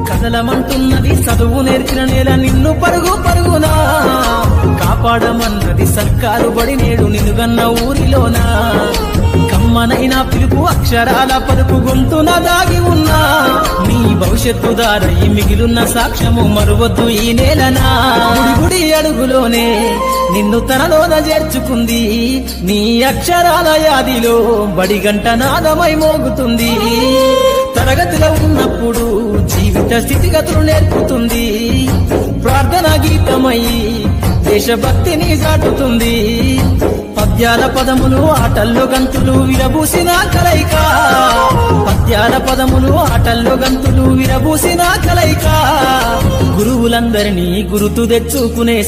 కదలమంటున్నది చదువు నేర్చిన నేల నిన్ను పరుగు పరుగునా కాపాడమన్నది సర్కారు బడి నేడు నిలుగన్న ఊరిలోనా కమ్మనైన పిలుపు అక్షరాల పలుకు గొంతున దాగి ఉన్నా నీ భవిష్యత్తు దారై మిగిలున్న సాక్ష్యము మరువద్దు ఈ నేలనా గుడి గుడి అడుగులోనే నిన్ను తనలోన చేర్చుకుంది నీ అక్షరాల యాదిలో బడిగంట నాదమై మోగుతుంది తరగతిలో ఉన్నప్పుడు జీవిత స్థితిగతులు నేర్పుతుంది ప్రార్థన గీతమై దేశభక్తిని చాటుతుంది పద్యాల పదములు ఆటల్లో గంతులు విరబూసిన కలయిక పద్యాల పదములు ఆటల్లో గంతులు విరబూసిన కలయిక గురువులందరినీ గుర్తు తెచ్చుకునే